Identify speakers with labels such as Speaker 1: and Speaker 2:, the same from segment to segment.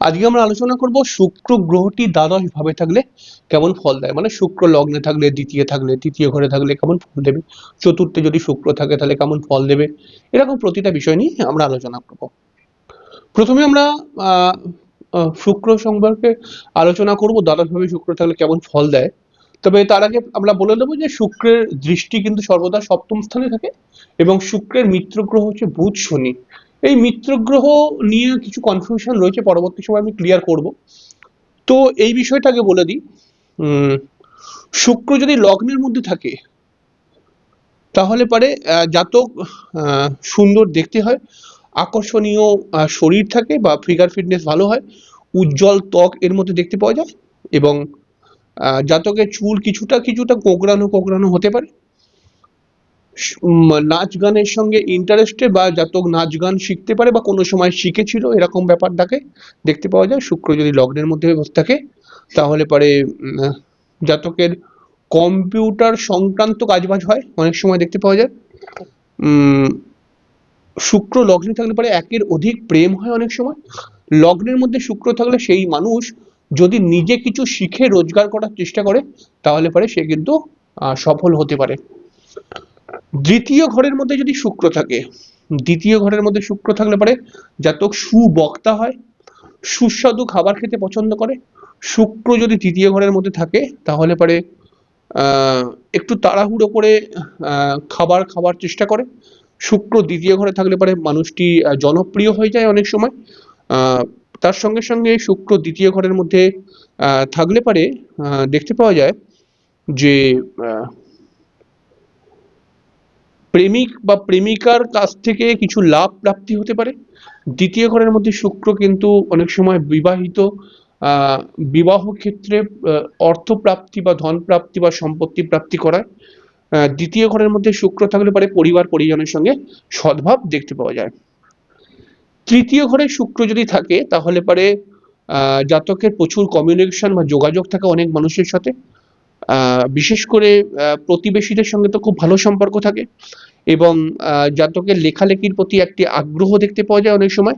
Speaker 1: আজকে আমরা আলোচনা করব শুক্র গ্রহটি দ্বাদশ ভাবে থাকলে কেমন ফল দেয়, মানে শুক্র লগ্নে থাকলে, তৃতীয় ঘরে থাকলে কেমন ফল দেবে, চতুর্থে যদি শুক্র থাকে তাহলে কেমন ফল দেবে, এরকম প্রতিটা বিষয় নিয়ে আমরা আলোচনা করব। প্রথমে আমরা শুক্র সম্পর্কে আলোচনা করব, দ্বাদশ ভাবে শুক্র থাকলে কেমন ফল দেয়। তবে তার আগে আমরা বলে দেবো যে শুক্রের দৃষ্টি কিন্তু সর্বদা সপ্তম স্থানে থাকে এবং শুক্রের মিত্র গ্রহ হচ্ছে বুধ, শনি। এই মিত্র গ্রহ নিয়ে কিছু কনফিউশন রয়েছে, পরবর্তী সময় আমি ক্লিয়ার করব। তো এই বিষয়টাকে বলে দিই। শুক্র যদি লগ্নের মধ্যে থাকে তাহলে পারে জাতক সুন্দর দেখতে হয়, আকর্ষণীয় শরীর থাকে বা ফিগার ফিটনেস ভালো হয়, উজ্জ্বল ত্বক এর মধ্যে দেখতে পাওয়া যায় এবং জাতকের চুল কিছুটা কিছুটা কোঁকড়ানো কোঁকড়ানো হতে পারে। নাচ গানের সঙ্গে ইন্টারেস্টে বা জাতক নাচ গান শিখতে পারে বা কোনো সময় শিখেছিল, এরকম ব্যাপারটাকে দেখতে পাওয়া যায়। শুক্র যদি লগ্নের মধ্যে বসে থাকে তাহলে পরে জাতকের কম্পিউটার সংক্রান্ত কাজবাজ হয়, অনেক সময় দেখতে পাওয়া যায়। শুক্র লগ্নে থাকলে পরে একের অধিক প্রেম হয় অনেক সময়। লগ্নের মধ্যে শুক্র থাকলে সেই মানুষ যদি নিজে কিছু শিখে রোজগার করার চেষ্টা করে তাহলে পরে সে কিন্তু সফল হতে পারে। দ্বিতীয় ঘরের মধ্যে যদি শুক্র থাকে, দ্বিতীয় ঘরের মধ্যে শুক্র থাকলে পরে জাতক সুবক্তা হয়, সুস্বাদু খাবার খেতে পছন্দ করে। শুক্র যদি তৃতীয় ঘরের মধ্যে থাকে তাহলে পরে একটু তাড়াহুড়ো করে খাবার খাওয়ার চেষ্টা করে। শুক্র দ্বিতীয় ঘরে থাকলে পরে মানুষটি জনপ্রিয় হয়ে যায় অনেক সময়। তার সঙ্গে সঙ্গে শুক্র দ্বিতীয় ঘরের মধ্যে থাকলে পরে দেখতে পাওয়া যায় যে প্রেমিক বা প্রেমিকার কাছ থেকে কিছু লাভ প্রাপ্তি হতে পারে। দ্বিতীয় ঘরের মধ্যে শুক্র কিন্তু অনেক সময় বিবাহ ক্ষেত্রে অর্থ প্রাপ্তি বা ধন প্রাপ্তি বা সম্পত্তি প্রাপ্তি করায়। দ্বিতীয় ঘরের মধ্যে শুক্র থাকলে পারে পরিবার পরিজনের সঙ্গে সদ্ভাব দেখতে পাওয়া যায়। তৃতীয় ঘরে শুক্র যদি থাকে তাহলে পারে জাতকের প্রচুর কমিউনিকেশন বা যোগাযোগ থাকে অনেক মানুষের সাথে। বিশেষ করে প্রতিবেশীদের সঙ্গে তো খুব ভালো সম্পর্ক থাকে এবং জাতকের লেখালেখির প্রতি একটি আগ্রহ দেখতে পাওয়া যায় অনেক সময়।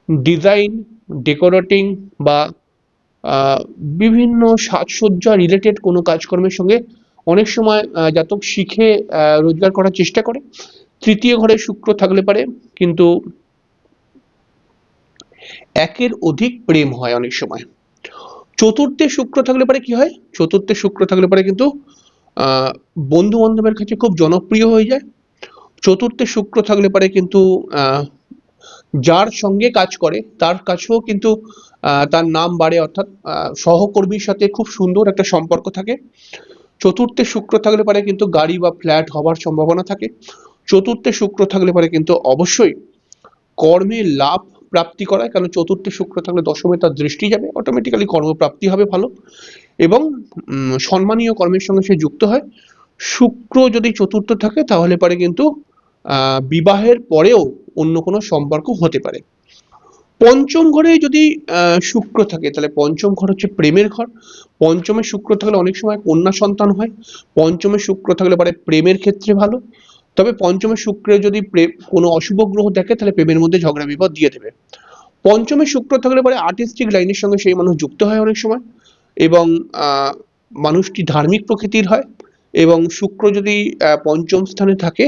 Speaker 1: ডিজাইন, ডেকোরেটিং বা বিভিন্ন সাজসজ্জা রিলেটেড কোনো কাজকর্মের সঙ্গে অনেক সময় জাতক শিখে রোজগার করার চেষ্টা করে। তৃতীয় ঘরে শুক্র থাকলে পারে কিন্তু একের অধিক প্রেম হয় অনেক সময়। চতুর্থে শুক্র থাকলে পারে কি হয়, চতুর্থে শুক্র থাকলে পারে কিন্তু বন্ধু বান্ধবের কাছে খুব জনপ্রিয় হয়ে যায়। চতুর্থে শুক্র থাকলে পারে কিন্তু যার সঙ্গে কাজ করে তার কাছেও কিন্তু তার নাম বাড়ে, অর্থাৎ সহকর্মীর সাথে খুব সুন্দর একটা সম্পর্ক থাকে। চতুর্থে শুক্র থাকলে পারে কিন্তু গাড়ি বা ফ্ল্যাট হবার সম্ভাবনা থাকে। চতুর্থে শুক্র থাকলে পারে কিন্তু অবশ্যই কর্মে লাভ প্রাপ্তি করায়, কারণ চতুর্থে শুক্র থাকলে দশমে তার দৃষ্টি যাবে, অটোমেটিক্যালি কর্মপ্রাপ্তি হবে ভালো এবং সম্মানীয় কর্মের সঙ্গে সে যুক্ত হয়। শুক্র যদি চতুর্থ থাকে তাহলে পারে কিন্তু বিবাহের পরেও অন্য কোনো সম্পর্ক হতে পারে। পঞ্চম ঘরে যদি শুক্র থাকে তাহলে পঞ্চম ঘর হচ্ছে প্রেমের ঘর। পঞ্চমে শুক্র থাকলে অনেক সময় কন্যা সন্তান হয়। পঞ্চমে শুক্র থাকলে পারে প্রেমের ক্ষেত্রে ভালো। তবে পঞ্চমে শুক্রে যদি কোনো অশুভ গ্রহ দেখে তাহলে প্রেমের মধ্যে ঝগড়া বিপদ দিয়ে দেবে। পঞ্চমে শুক্র থাকলে পরে আর্টিস্টিক লাইনের সঙ্গে সেই মানুষ যুক্ত হয় অনেক সময় এবং মানুষটি ধার্মিক প্রকৃতির হয়। এবং শুক্র যদি পঞ্চম স্থানে থাকে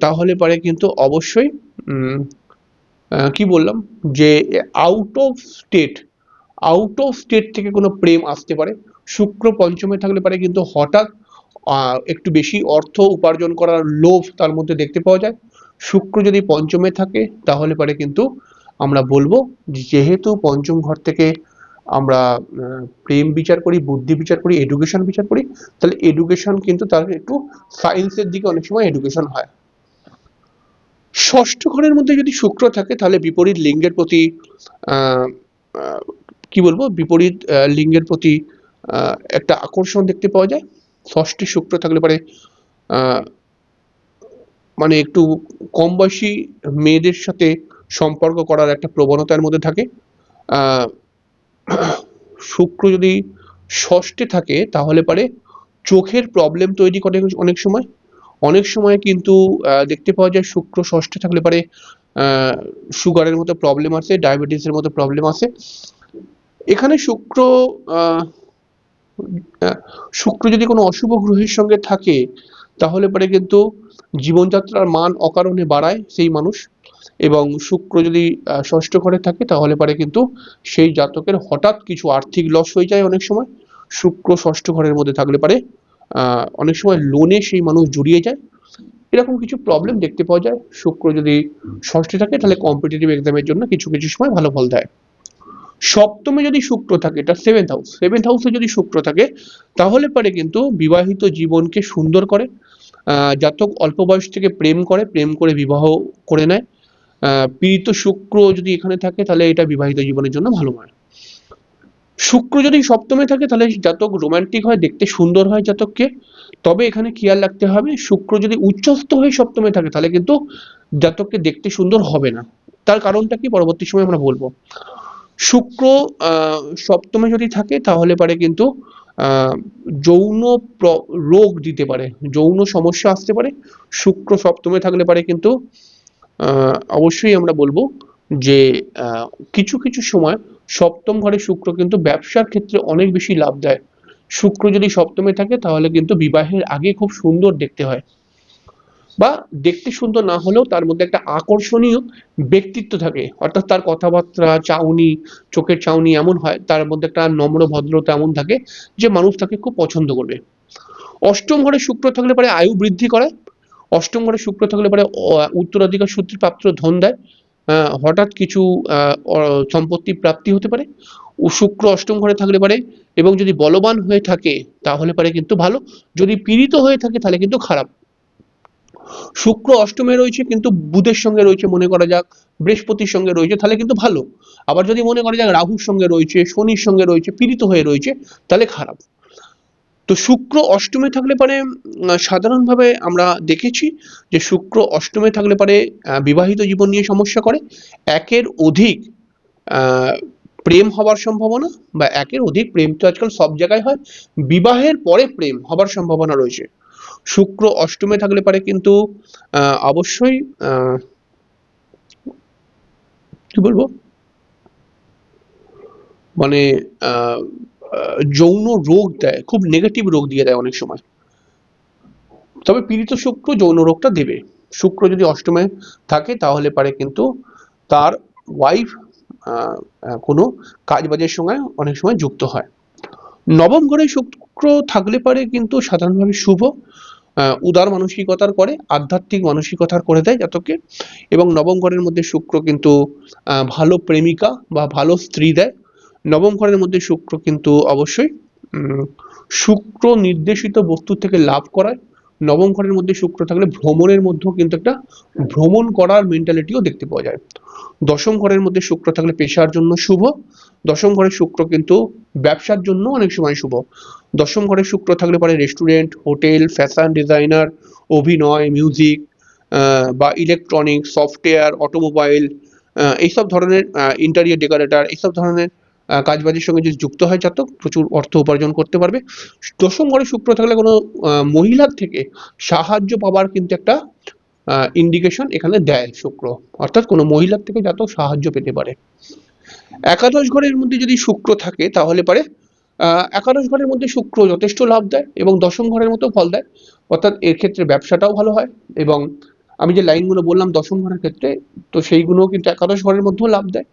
Speaker 1: তাহলে পরে কিন্তু অবশ্যই কি বললাম যে আউট অফ স্টেট থেকে কোনো প্রেম আসতে পারে। শুক্র পঞ্চমে থাকলে পারে কিন্তু হঠাৎ একটু বেশি অর্থ উপার্জন করার লোভ তার মধ্যে দেখতে পাওয়া যায়। শুক্র যদি পঞ্চমে থাকে তাহলে পারে কিন্তু আমরা বলবো যেহেতু পঞ্চম ঘর থেকে আমরা প্রেম বিচার করি, বুদ্ধি বিচার করি, এডুকেশন বিচার করি, তাহলে এডুকেশন কিন্তু তার একটু সায়েন্সের দিকে অনেক সময় এডুকেশন হয়। ষষ্ঠ ঘরের মধ্যে যদি শুক্র থাকে তাহলে বিপরীত লিঙ্গের প্রতি কি বলবো, বিপরীত লিঙ্গের প্রতি একটা আকর্ষণ দেখতে পাওয়া যায়। ষষ্ঠে শুক্র থাকলে পারে মানে একটু কম বয়সী মেয়েদের সাথে সম্পর্ক করার একটা প্রবণতার মধ্যে থাকে। শুক্র যদি ষষ্ঠে থাকে তাহলে পারে চোখের প্রবলেম তৈরি করে অনেক সময়। অনেক সময় কিন্তু দেখতে পাওয়া যায় শুক্র ষষ্ঠে থাকলে পারে সুগারের মতো প্রবলেম আছে, ডায়াবেটিসের মতো প্রবলেম আছে। এখানে আহ, শুক্র যদি কোনো অশুভ গ্রহের সঙ্গে থাকে তাহলে পরে কিন্তু জীবনযাত্রার মান অকারণে বাড়ায় সেই মানুষ। এবং শুক্র যদি ষষ্ঠ ঘরে থাকে তাহলে পরে কিন্তু সেই জাতকের হঠাৎ কিছু আর্থিক লস হয়ে যায় অনেক সময়। শুক্র ষষ্ঠ ঘরের মধ্যে থাকলে পারে অনেক সময় লোনে সেই মানুষ জড়িয়ে যায়, এরকম কিছু প্রবলেম দেখতে পাওয়া যায়। শুক্র যদি ষষ্ঠে থাকে তাহলে কম্পিটিটিভ এক্সামের জন্য কিছু কিছু সময় ভালো ফল দেয়। সপ্তমে যদি শুক্র থাকে, এটা সেভেন্থ হাউসে যদি শুক্র থাকে তাহলে পারে কিন্তু বিবাহিত জীবনকে সুন্দর করে। জাতক অল্প বয়স থেকে প্রেম করে বিবাহ করে নেয়। পীড়িত শুক্র যদি এখানে থাকে তাহলে এটা বিবাহিত জীবনের জন্য ভালো নয়। শুক্র যদি সপ্তমে থাকে তাহলে জাতক রোমান্টিক হয়, দেখতে সুন্দর হয় জাতককে। তবে এখানে খেয়াল রাখতে হবে, শুক্র যদি উচ্চস্থ হয়ে সপ্তমে থাকে তাহলে কিন্তু জাতককে দেখতে সুন্দর হবে না। তার কারণটা কি পরবর্তী সময় আমরা বলবো। শুক্র সপ্তমে যদি থাকে তাহলে পারে কিন্তু আহ যৌন রোগ দিতে পারে, যৌন সমস্যা আসতে পারে। শুক্র সপ্তমে থাকলে পারে কিন্তু অবশ্যই আমরা বলবো যে কিছু কিছু সময় সপ্তম ঘরে শুক্র কিন্তু ব্যবসার ক্ষেত্রে অনেক বেশি লাভ দেয়। শুক্র যদি সপ্তমে থাকে তাহলে কিন্তু বিবাহের আগে খুব সুন্দর দেখতে হয়, বা দেখতে সুন্দর না হলেও তার মধ্যে একটা আকর্ষণীয় ব্যক্তিত্ব থাকে, অর্থাৎ তার কথাবার্তা, চাউনি, চোখের চাউনি এমন হয়, তার মধ্যে একটা নম্র ভদ্রতা এমন থাকে যে মানুষ তাকে খুব পছন্দ করবে। অষ্টম ঘরে শুক্র থাকলে পরে আয়ু বৃদ্ধি করায়। অষ্টম ঘরে শুক্র থাকলে পরে উত্তরাধিকার সূত্রে প্রাপ্ত ধন দেয়। হঠাৎ কিছু সম্পত্তি প্রাপ্তি হতে পারে। ও শুক্র অষ্টম ঘরে থাকলে পারে, এবং যদি বলবান হয়ে থাকে তাহলে পারে কিন্তু ভালো, যদি পীড়িত হয়ে থাকে তাহলে কিন্তু খারাপ। শুক্র অষ্টমে রয়েছে কিন্তু বুধের সঙ্গে রয়েছে মনে করা যাক, বৃহস্পতির সঙ্গে রয়েছে তাহলে কিন্তু ভালো। আবার যদি মনে করা যাক রাহুর সঙ্গে রয়েছে, শনির সঙ্গে রয়েছে, পীড়িত হয়ে রয়েছে তাহলে খারাপ। তো শুক্র অষ্টমে থাকলে পারে সাধারণভাবে আমরা দেখেছি যে শুক্র অষ্টমে থাকলে পারে বিবাহিত জীবন নিয়ে সমস্যা করে। একের অধিক আহ প্রেম হবার সম্ভাবনা, বা একের অধিক প্রেম তো আজকাল সব জায়গায় হয়, বিবাহের পরে প্রেম হবার সম্ভাবনা রয়েছে। শুক্র অষ্টমে থাকলে পারে কিন্তু অবশ্যই কি বলবো, মানে যৌন রোগ দেয়, খুব নেগেটিভ রোগ দিয়ে দেয় অনেক সময়। তবে পীড়িত শুক্র যৌন রোগটা দেবে। শুক্র যদি অষ্টমে থাকে তাহলে পারে কিন্তু তার ওয়াইফ কোনো কাজ বাজের সঙ্গে অনেক সময় যুক্ত হয়। নবম ঘরে শুক্র থাকলে পারে কিন্তু সাধারণভাবে শুভ, উদার মানসিকতার করে, আধ্যাত্মিক মানসিকতার করে দেয় জাতককে। এবং নবম ঘরের মধ্যে শুক্র কিন্তু ভালো প্রেমিকা বা ভালো স্ত্রী দেয়। নবম ঘরের মধ্যে শুক্র কিন্তু অবশ্যই শুক্র নির্দেশিত বস্তু থেকে লাভ করায়। নবম ঘরের মধ্যে শুক্র থাকলে ভ্রমণের মধ্যেও কিন্তু একটা ভ্রমণ করার মেন্টালিটিও দেখতে পাওয়া যায়। দশম ঘরের মধ্যে শুক্র থাকলে পেশার জন্য শুভ। দশম ঘরে শুক্র কিন্তু ব্যবসার জন্য অনেক সময় শুভ। দশম ঘরে শুক্র থাকলে পরে রেস্টুরেন্ট, হোটেল, ফ্যাশন ডিজাইনার, অভিনয়, মিউজিক বা ইলেকট্রনিক্স, সফটওয়্যার, অটোমোবাইল, এইসব ধরনের ইন্টেরিয়র ডেকোরেটর, এইসব ধরনের কাজবাজের সঙ্গে যদি যুক্ত হয় জাতক প্রচুর অর্থ উপার্জন করতে পারবে। দশম ঘরে শুক্র থাকলে কোনো মহিলার থেকে সাহায্য পাবার কিন্তু একটা ইন্ডিকেশন এখানে দেয় শুক্র, অর্থাৎ কোনো মহিলার থেকে জাতক সাহায্য পেতে পারে। একাদশ ঘরের মধ্যে যদি শুক্র থাকে তাহলে পারে একাদশ ঘরের মধ্যে শুক্র যথেষ্ট লাভ দেয় এবং দশম ঘরের মতো ফল দেয়, অর্থাৎ এর ক্ষেত্রে ব্যবসাটাও ভালো হয়। এবং আমি যে লাইনগুলো বললাম দশম ঘরের ক্ষেত্রে, তো সেইগুলোও কিন্তু একাদশ ঘরের মধ্যেও লাভ দেয়।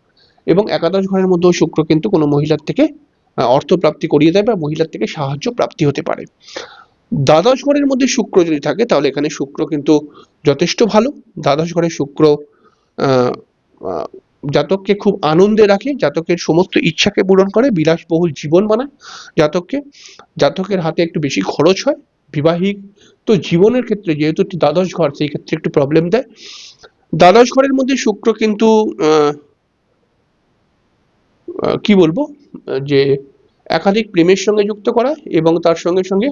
Speaker 1: এবং একাদশ ঘরের মধ্যেও শুক্র কিন্তু কোনো মহিলার থেকে অর্থ প্রাপ্তি করিয়ে দেয় বা মহিলার থেকে সাহায্য প্রাপ্তি হতে পারে। দ্বাদশ ঘরের মধ্যে শুক্র যদি থাকে তাহলে এখানে শুক্র কিন্তু যথেষ্ট ভালো। দ্বাদশ ঘরে শুক্র আহ আহ, জাতককে খুব আনন্দে রাখে, জাতকের সমস্ত ইচ্ছাকে পূরণ করে, বিলাসবহুল জীবন বানায় জাতককে। জাতকের হাতে একটু বেশি খরচ হয়, বিবাহিক তো জীবনের ক্ষেত্রে যেহেতু দ্বাদশ ঘর সেই ক্ষেত্রে একটু প্রবলেম দেয়। দ্বাদশ ঘরের মধ্যে শুক্র কিন্তু কি বলবো, যে একাধিক প্রেমের সঙ্গে যুক্ত করায় এবং তার সঙ্গে সঙ্গে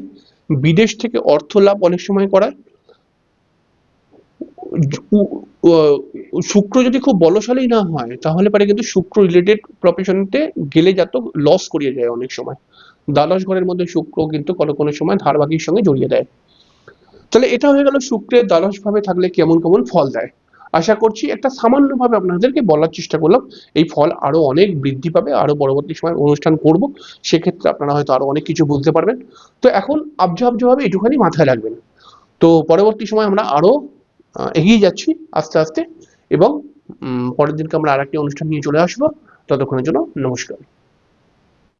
Speaker 1: বিদেশ থেকে অর্থ লাভ অনেক সময় করায়। শুক্র যদি খুব বলশালী না হয় তাহলে পারে কিন্তু শুক্র রিলেটেড প্রফেশনতে গেলে জাতক লস করিয়ে যায় অনেক সময়। দ্বাদশ ঘরের মধ্যে শুক্র কিন্তু কোনো কোনো সময় ধার বাকির সঙ্গে জড়িয়ে দেয়। তাহলে এটা হয়ে গেল শুক্রের দ্বাদশ ভাবে থাকলে কেমন কেমন ফল দেয়। আশা করছি একটা সামান্যভাবে আপনাদেরকে বলার চেষ্টা করলাম। এই ফল আরো অনেক বৃদ্ধি পাবে, আরো পরবর্তী সময় অনুষ্ঠান করব, সেক্ষেত্রে আপনারা হয়তো আরো অনেক কিছু বুঝতে পারবেন। তো এখন আবঝাভাবে একটুখানি মাথায় রাখবেন। তো পরবর্তী সময় আমরা আরো এগিয়ে যাচ্ছি আস্তে আস্তে, এবং পরের দিনকে আমরা আরেকটি অনুষ্ঠান নিয়ে চলে আসবো। ততক্ষণের জন্য নমস্কার।